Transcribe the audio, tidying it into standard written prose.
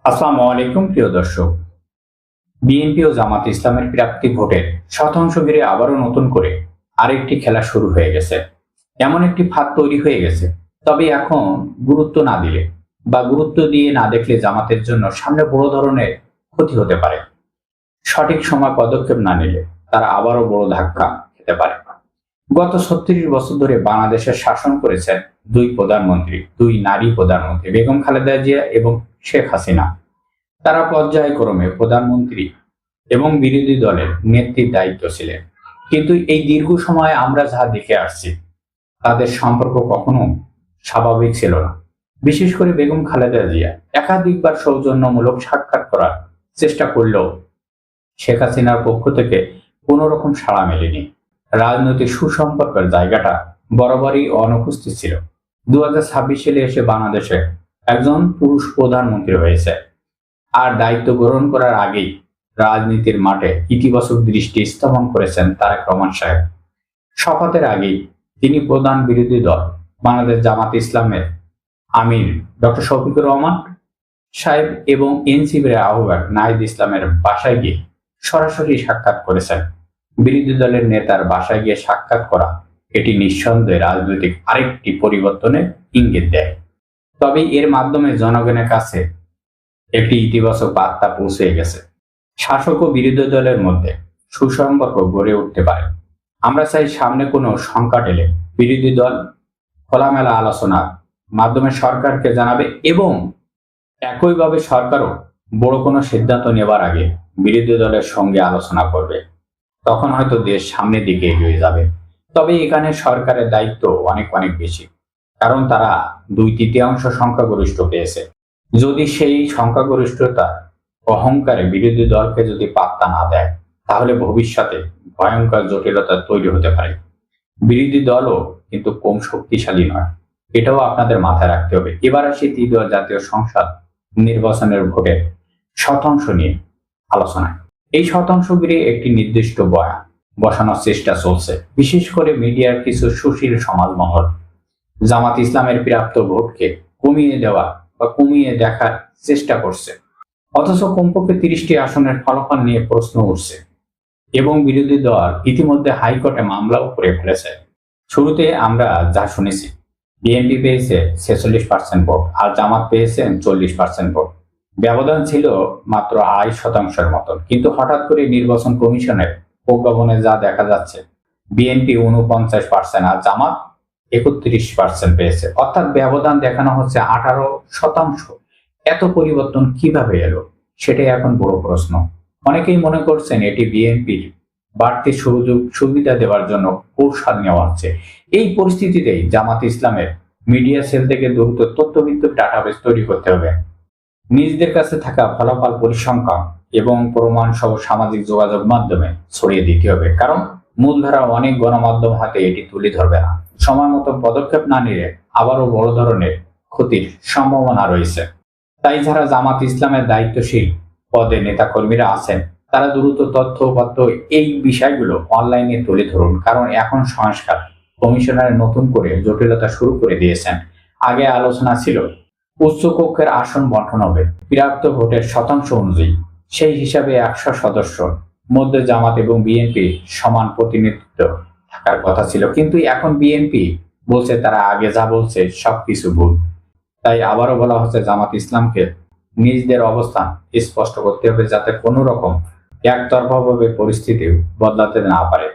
আসসালামু আলাইকুম প্রিয় দর্শক। বিএনপি ও জামাত ইসলামের প্রাপ্তি ভোটের শতাংশ ঘিরে আবারও নতুন করে আরেকটি খেলা শুরু হয়ে গেছে। এমন একটি ফাঁদ তৈরি হয়ে গেছে। তবে এখন গুরুত্ব না দিলে বা গুরুত্ব দিয়ে না দেখলে জামাতের জন্য সামনে বড় ধরনের ক্ষতি হতে পারে। সঠিক সময় পদক্ষেপ না নিলে তারা আবারও বড় ধাক্কা খেতে পারে। গত ৩৬ বছর ধরে বাংলাদেশের শাসন করেছেন দুই নারী প্রধানমন্ত্রী, বেগম খালেদা জিয়া এবং শেখ হাসিনা। তারা পর্যায়ক্রমে প্রধানমন্ত্রী এবং বিরোধী দলের নেত্রীর দায়িত্ব ছিলেন। কিন্তু এই দীর্ঘ সময়ে আমরা যা দেখে আসছি তাদের সম্পর্ক কখনো স্বাভাবিক ছিল না। বিশেষ করে বেগম খালেদা জিয়া একাধিকবার সৌজন্যমূলক সাক্ষাৎ করার চেষ্টা করলেও শেখ হাসিনার পক্ষ থেকে কোনো রকম সাড়া মেলেনি। রাজনৈতিক সুসম্পর্কের জায়গাটা বরাবরই অনুপস্থিত ছিল। 2026 সালে এসে বাংলাদেশে একজন পুরুষ প্রধানমন্ত্রী হয়েছে। আর দায়িত্ব গ্রহণ করার আগেই রাজনীতির মাঠে ইতিবাচক দৃষ্টি স্থাপন করেছেন তারেক রহমান সাহেব। শপথের আগেই তিনি প্রধান বিরোধী দল বাংলাদেশ জামাত ইসলামের আমির ডক্টর শফিকুর রহমান সাহেব এবং এনসিপির আহ্বায়ক নাহিদ ইসলামের বাসায় গিয়ে সরাসরি সাক্ষাৎ করেছেন। বিরোধী দলের নেতার বাসায় গিয়ে সাক্ষাৎ করা এটি নিঃসন্দেহে রাজনৈতিক আরেকটি পরিবর্তনের ইঙ্গিত দেয়। তবে এর মাধ্যমে জনগণের কাছে একটি ইতিবাচক বার্তা পৌঁছে গেছে। শাসক ও বিরোধী দলের মধ্যে সুসম্পর্ক গড়ে উঠতে পারে। আমরা চাই সামনে কোনো সংকট এলে বিরোধী দল খোলামেলা আলোচনার মাধ্যমে সরকারকে জানাবে এবং একইভাবে সরকারও বড় কোনো সিদ্ধান্ত নেবার আগে বিরোধী দলের সঙ্গে আলোচনা করবে। তখন হয়তো দেশ সামনের দিকে এগিয়ে যাবে। তবে এখানে সরকারের দায়িত্ব অনেক অনেক বেশি, কারণ তারা 2/3 সংখ্যাগরিষ্ঠ পেয়েছে। যদি সেই সংখ্যাগরিষ্ঠতা অহংকারে বিরোধী দলকে যদি পাত্তা না দেয় তাহলে ভবিষ্যতে ভয়ঙ্কর জটিলতা তৈরি হতে পারে। বিরোধী দলও কিন্তু কম শক্তিশালী নয়, এটাও আপনাদের মাথায় রাখতে হবে। এবার আসি তৃতীয় জাতীয় সংসদ নির্বাচনের ভোটের শতাংশ নিয়ে আলোচনায়। এই শতাংশ ঘিরে একটি নির্দিষ্ট বয়ান বসানোর চেষ্টা চলছে, বিশেষ করে মিডিয়ার কিছু সুশীল সমাজমহল জামাত ইসলামের প্রাপ্ত ভোটকে কমিয়ে দেখার চেষ্টা করছে। অথচ কমপক্ষে 30টি আসনের ফলাফল নিয়ে প্রশ্ন উঠছে এবং বিরোধী দল ইতিমধ্যে হাইকোর্টে মামলাও করে ফেলেছে। শুরুতে আমরা যা শুনেছি, বিএনপি পেয়েছে 46% ভোট আর জামাত পেয়েছেন 40% ভোট। ব্যবধান ছিল মাত্র 2.5% মতন। কিন্তু হঠাৎ করে নির্বাচন কমিশনের প্রজ্ঞাপনে যা দেখা যাচ্ছে, বিএনপি 49% আর জামাত 31% পেয়েছে। অর্থাৎ ব্যবধান দেখানো হচ্ছে 18%। এত পরিবর্তন কিভাবে এলো সেটাই এখন বড় প্রশ্ন। অনেকেই মনে করছেন এটি বিএনপির বাড়তি সুবিধা দেওয়ার জন্য কৌশল নেওয়া হচ্ছে। এই পরিস্থিতিতেই জামাত ইসলামের মিডিয়া সেল থেকে দ্রুত তথ্যভিত্তিক ডাটাবেস তৈরি করতে হবে। নিজেদের কাছে থাকা ফলাফল পরিসংখ্যান এবং প্রমাণ সহ সামাজিক যোগাযোগ মাধ্যমে ছড়িয়ে দিতে হবে, কারণ মূলধারা অনেক গণমাধ্যম হাতে এটি তুলে ধরবে না। সময় মতো পদক্ষেপ না নিলে আবারও বড় ধরনের ক্ষতির সম্ভাবনা রয়েছে। তাই যারা জামাত ইসলামের দায়িত্বশীল পদে নেতাকর্মীরা আছেন তারা দ্রুত তথ্যপত্র এই বিষয়গুলো অনলাইনে তুলে ধরুন, কারণ এখন সংস্কার কমিশনার নতুন করে জটিলতা শুরু করে দিয়েছেন। আগে আলোচনা ছিল উচ্চকক্ষের আসন বন্টন হবে প্রাপ্ত ভোটের শতাংশ অনুযায়ী। সেই হিসাবে 100 সদস্য মধ্যে জামাত এবং বিএনপি সমান প্রতিনিধিত্ব থাকার কথা ছিল, কিন্তু এখন বিএনপি বলছে তারা আগে যা বলছে সবকিছু ভুল। তাই আবারও বলা হচ্ছে জামাত ইসলামকে নিজেদের অবস্থান স্পষ্ট করতে হবে, যাতে কোনো রকম একতরফাভাবে পরিস্থিতি বদলাতে না পারে।